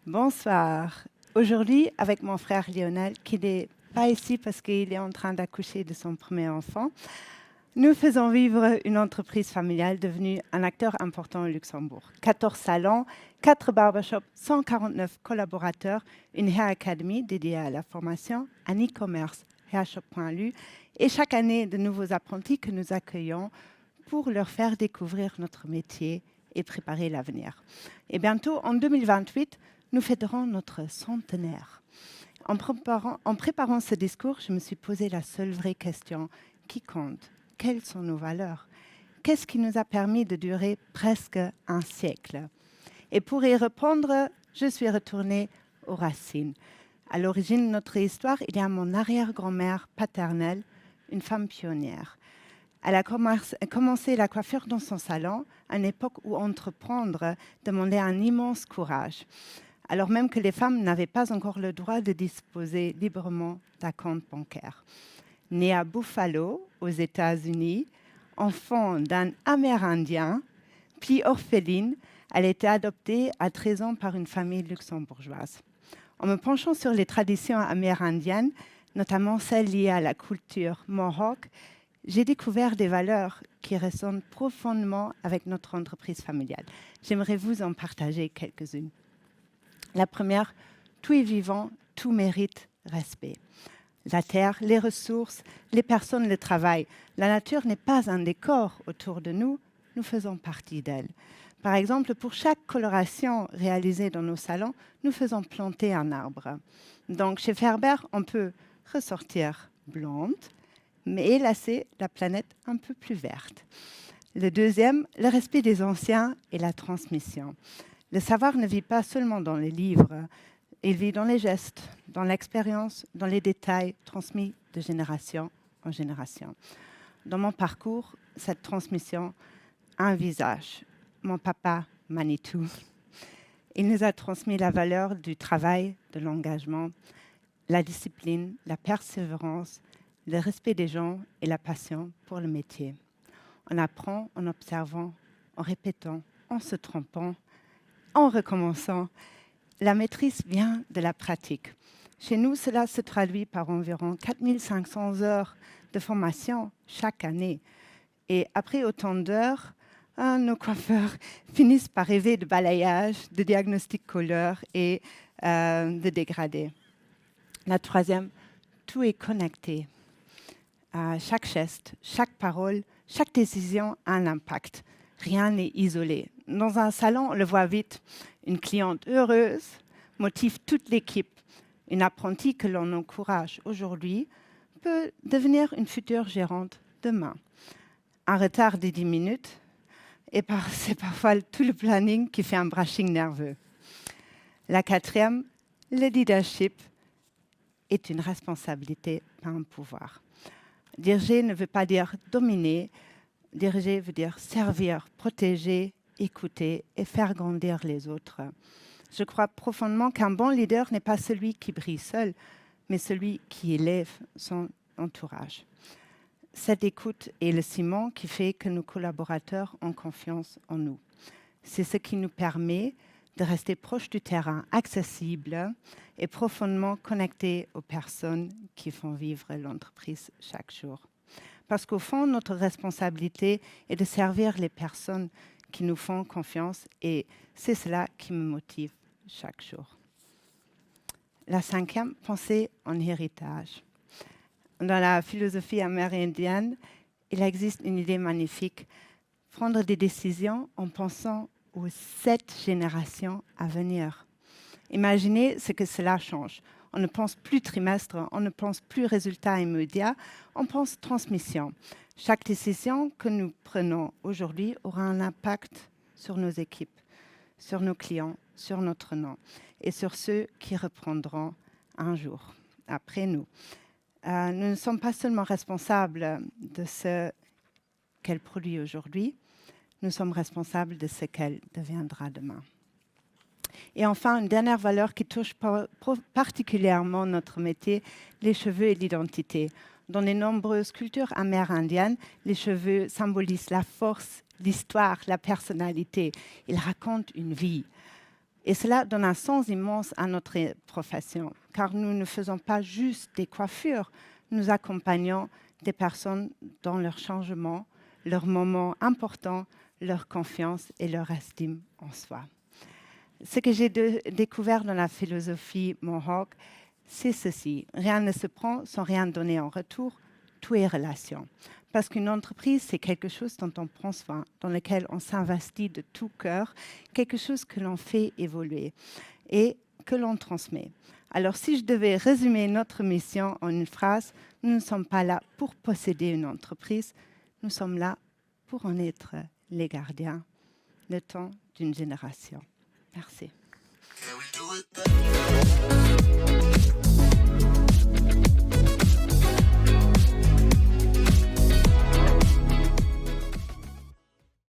Bonsoir. Aujourd'hui, avec mon frère Lionel, qui n'est pas ici parce qu'il est en train d'accoucher de son premier enfant, nous faisons vivre une entreprise familiale devenue un acteur important au Luxembourg. 14 salons, 4 barbershops, 149 collaborateurs, une Hair Academy dédiée à la formation, un e-commerce, hairshop.lu, et chaque année de nouveaux apprentis que nous accueillons pour leur faire découvrir notre métier et préparer l'avenir. Et bientôt, en 2028, nous fêterons notre centenaire. En préparant ce discours, je me suis posé la seule vraie question qui compte. Quelles sont nos valeurs? Qu'est-ce qui nous a permis de durer presque un siècle? Et pour y répondre, je suis retournée aux racines. À l'origine de notre histoire, il y a mon arrière-grand-mère paternelle, une femme pionnière. Elle a commencé la coiffure dans son salon, à une époque où entreprendre demandait un immense courage, alors même que les femmes n'avaient pas encore le droit de disposer librement d'un compte bancaire. Née à Buffalo, aux États-Unis, enfant d'un Amérindien, puis orpheline, elle a été adoptée à 13 ans par une famille luxembourgeoise. En me penchant sur les traditions amérindiennes, notamment celles liées à la culture mohawk, j'ai découvert des valeurs qui résonnent profondément avec notre entreprise familiale. J'aimerais vous en partager quelques-unes. La première, tout est vivant, tout mérite respect. La terre, les ressources, les personnes, le travail. La nature n'est pas un décor autour de nous, nous faisons partie d'elle. Par exemple, pour chaque coloration réalisée dans nos salons, nous faisons planter un arbre. Donc, chez Ferber, on peut ressortir blonde, mais laisser la planète un peu plus verte. Le deuxième, le respect des anciens et la transmission. Le savoir ne vit pas seulement dans les livres, il vit dans les gestes, dans l'expérience, dans les détails transmis de génération en génération. Dans mon parcours, cette transmission a un visage. Mon papa, Manitou, il nous a transmis la valeur du travail, de l'engagement, la discipline, la persévérance, le respect des gens et la passion pour le métier. On apprend en observant, en répétant, en se trompant, en recommençant. La maîtrise vient de la pratique. Chez nous, cela se traduit par environ 4500 heures de formation chaque année. Et après autant d'heures, nos coiffeurs finissent par rêver de balayage, de diagnostic couleur et de dégradé. La troisième, tout est connecté. Chaque geste, chaque parole, chaque décision a un impact. Rien n'est isolé. Dans un salon, on le voit vite. Une cliente heureuse motive toute l'équipe. Une apprentie que l'on encourage aujourd'hui peut devenir une future gérante demain. Un retard de 10 minutes, et c'est parfois tout le planning qui fait un brushing nerveux. La quatrième, le leadership est une responsabilité, pas un pouvoir. Diriger ne veut pas dire dominer. Diriger veut dire servir, protéger, écouter et faire grandir les autres. Je crois profondément qu'un bon leader n'est pas celui qui brille seul, mais celui qui élève son entourage. Cette écoute est le ciment qui fait que nos collaborateurs ont confiance en nous. C'est ce qui nous permet de rester proche du terrain, accessible et profondément connectés aux personnes qui font vivre l'entreprise chaque jour. Parce qu'au fond, notre responsabilité est de servir les personnes qui nous font confiance et c'est cela qui me motive chaque jour. La cinquième, penser en héritage. Dans la philosophie amérindienne, il existe une idée magnifique, prendre des décisions en pensant aux 7 générations à venir. Imaginez ce que cela change. On ne pense plus trimestre, on ne pense plus résultat immédiat, on pense transmission. Chaque décision que nous prenons aujourd'hui aura un impact sur nos équipes, sur nos clients, sur notre nom et sur ceux qui reprendront un jour après nous. Nous ne sommes pas seulement responsables de ce qu'elle produit aujourd'hui, nous sommes responsables de ce qu'elle deviendra demain. Et enfin, une dernière valeur qui touche particulièrement notre métier, les cheveux et l'identité. Dans les nombreuses cultures amérindiennes, les cheveux symbolisent la force, l'histoire, la personnalité. Ils racontent une vie. Et cela donne un sens immense à notre profession, car nous ne faisons pas juste des coiffures, nous accompagnons des personnes dans leur changement, leurs moments importants, leur confiance et leur estime en soi. Ce que j'ai découvert dans la philosophie Mohawk, c'est ceci. Rien ne se prend sans rien donner en retour. Tout est relation. Parce qu'une entreprise, c'est quelque chose dont on prend soin, dans lequel on s'investit de tout cœur, quelque chose que l'on fait évoluer et que l'on transmet. Alors, si je devais résumer notre mission en une phrase, nous ne sommes pas là pour posséder une entreprise, nous sommes là pour en être les gardiens, le temps d'une génération. Merci.